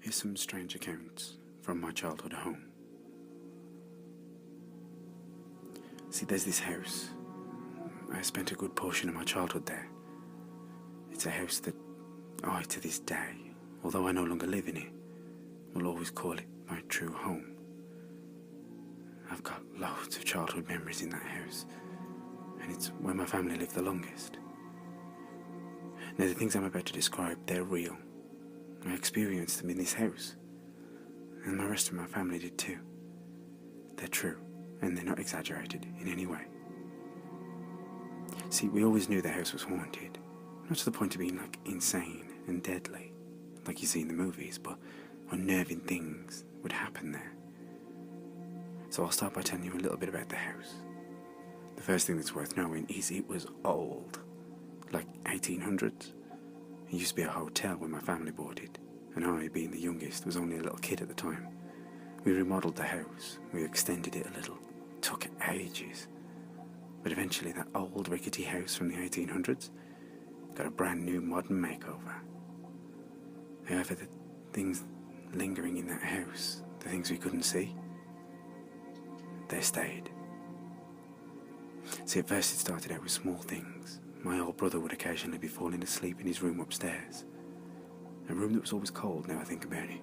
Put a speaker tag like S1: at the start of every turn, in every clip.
S1: Here's some strange accounts from my childhood home. See, there's this house. I spent a good portion of my childhood there. It's a house that I, to this day, although I no longer live in it, will always call it my true home. I've got loads of childhood memories in that house, and it's where my family lived the longest. Now, the things I'm about to describe, they're real. I experienced them in this house, and the rest of my family did too. They're true, and they're not exaggerated in any way. See, we always knew the house was haunted, not to the point of being like insane and deadly, like you see in the movies, but unnerving things would happen there. So I'll start by telling you a little bit about the house. The first thing that's worth knowing is it was old, like 1800s. It used to be a hotel when my family bought it, and I, being the youngest, was only a little kid at the time. We remodelled the house, we extended it a little. It took ages. But eventually that old rickety house from the 1800s got a brand new modern makeover. However, the things lingering in that house, the things we couldn't see, they stayed. See, at first it started out with small things. My old brother would occasionally be falling asleep in his room upstairs. A room that was always cold, now I think about it.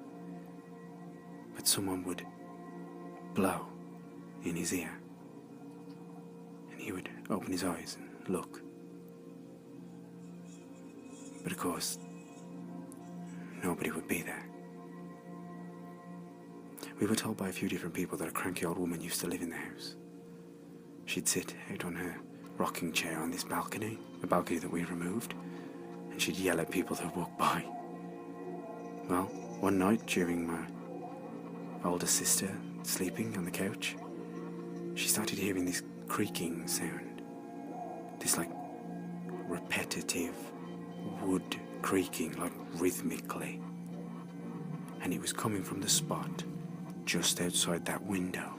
S1: But someone would blow in his ear, and he would open his eyes and look. But of course, nobody would be there. We were told by a few different people that a cranky old woman used to live in the house. She'd sit out on her rocking chair on this balcony, a balcony that we removed, and she'd yell at people that walked by. Well, one night during my older sister sleeping on the couch, she started hearing this creaking sound, this like repetitive wood creaking, like rhythmically, and it was coming from the spot just outside that window.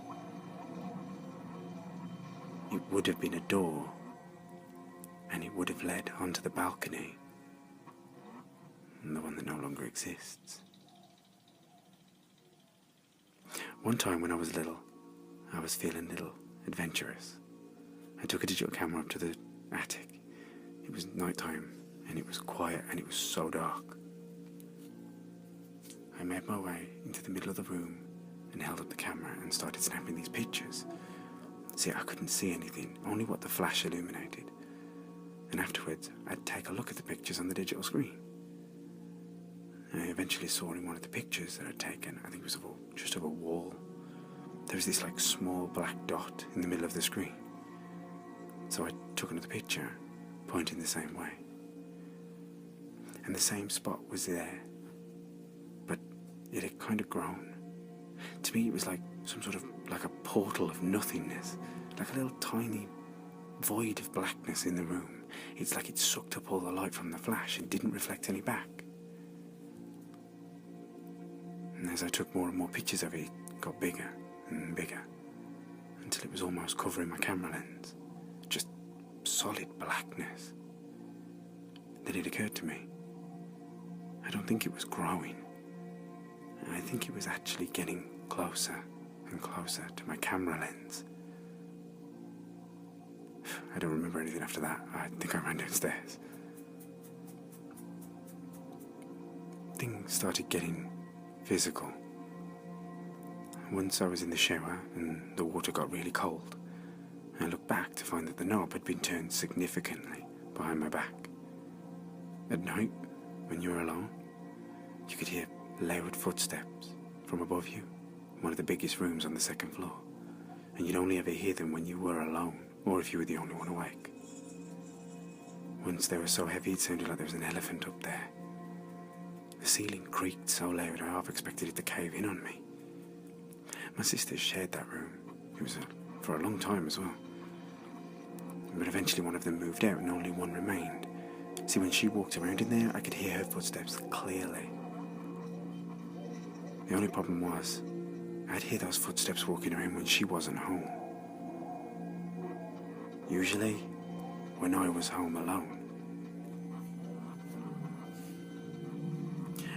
S1: It would have been a door, and it would have led onto the balcony, and the one that no longer exists. One time when I was little, I was feeling a little adventurous. I took a digital camera up to the attic. It was night time, and it was quiet, and it was so dark. I made my way into the middle of the room and held up the camera and started snapping these pictures. See, I couldn't see anything, only what the flash illuminated. And afterwards, I'd take a look at the pictures on the digital screen. And I eventually saw in one of the pictures that I'd taken, I think it was just of a wall, there was this like small black dot in the middle of the screen. So I took another picture, pointing the same way. And the same spot was there, but it had kind of grown. To me, it was like some sort of, like a portal of nothingness, like a little tiny void of blackness in the room. It's like it sucked up all the light from the flash and didn't reflect any back. And as I took more and more pictures of it, it got bigger and bigger, until it was almost covering my camera lens. Just solid blackness. Then it occurred to me, I don't think it was growing. I think it was actually getting closer and closer to my camera lens. I don't remember anything after that. I think I ran downstairs. Things started getting physical. Once I was in the shower and the water got really cold, I looked back to find that the knob had been turned significantly behind my back. At night, when you were alone, you could hear loud footsteps from above you, one of the biggest rooms on the second floor, and you'd only ever hear them when you were alone, or if you were the only one awake. Once they were so heavy it sounded like there was an elephant up there. The ceiling creaked so loud I half expected it to cave in on me. My sisters shared that room. It was for a long time as well. But eventually one of them moved out and only one remained. See, when she walked around in there, I could hear her footsteps clearly. The only problem was, I'd hear those footsteps walking around when she wasn't home. Usually, when I was home alone.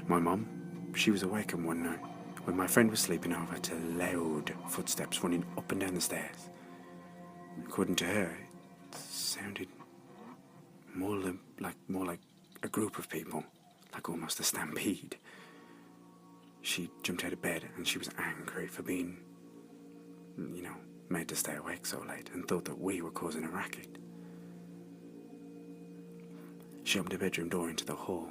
S1: My mum, she was awakened one night when my friend was sleeping over to loud footsteps running up and down the stairs. According to her, it sounded more like a group of people, like almost a stampede. She jumped out of bed and she was angry for being, made to stay awake so late, and thought that we were causing a racket. She opened her bedroom door into the hall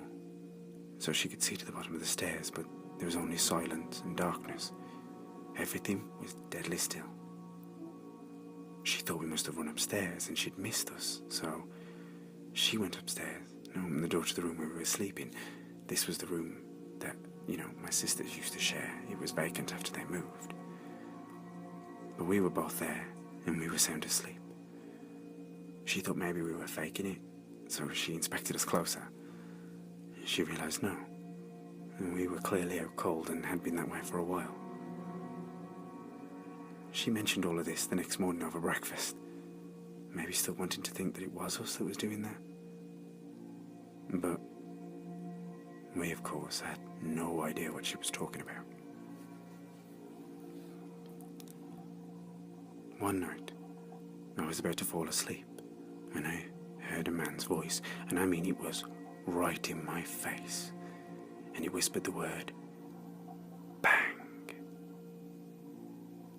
S1: so she could see to the bottom of the stairs, but there was only silence and darkness. Everything was deadly still. She thought we must have run upstairs and she'd missed us, so she went upstairs and opened the door to the room where we were sleeping. This was the room that, my sisters used to share. It was vacant after they moved. But we were both there and we were sound asleep. She thought maybe we were faking it, so she inspected us closer. She realised no, and we were clearly out cold and had been that way for a while. She mentioned all of this the next morning over breakfast, maybe still wanting to think that it was us that was doing that. But we, of course, had no idea what she was talking about. One night, I was about to fall asleep when I heard a man's voice, and I mean it was right in my face, and he whispered the word bang.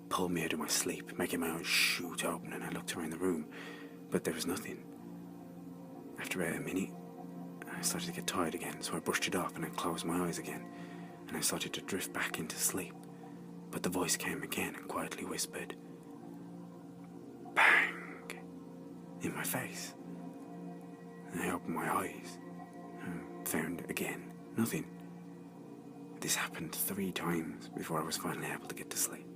S1: Pulled me out of my sleep, making my eyes shoot open, and I looked around the room, but there was nothing. After about a minute, I started to get tired again, so I brushed it off and I closed my eyes again, and I started to drift back into sleep. But the voice came again and quietly whispered bang in my face. And I opened my eyes and found again nothing. This happened 3 times before I was finally able to get to sleep.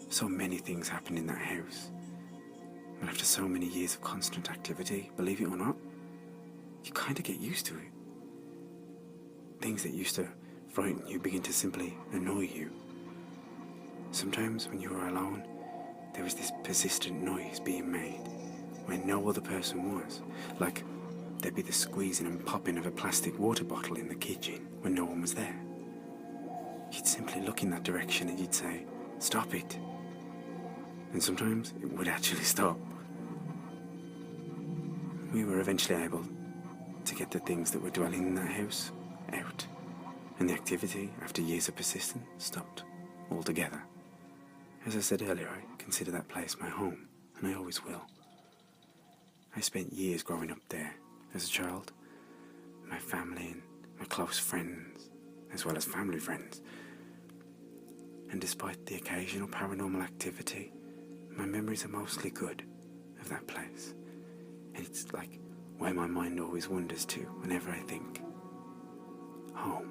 S1: So many things happened in that house, but after so many years of constant activity, believe it or not, you kind of get used to it. Things that used to frighten you begin to simply annoy you. Sometimes when you were alone, there was this persistent noise being made when no other person was, like there'd be the squeezing and popping of a plastic water bottle in the kitchen when no one was there. You'd simply look in that direction and you'd say, "Stop it." And sometimes it would actually stop. We were eventually able to get the things that were dwelling in that house out, and the activity, after years of persistence, stopped altogether. As I said earlier, I consider that place my home, and I always will. I spent years growing up there as a child. My family and my close friends, as well as family friends. And despite the occasional paranormal activity, my memories are mostly good of that place. And it's like where my mind always wanders to whenever I think home.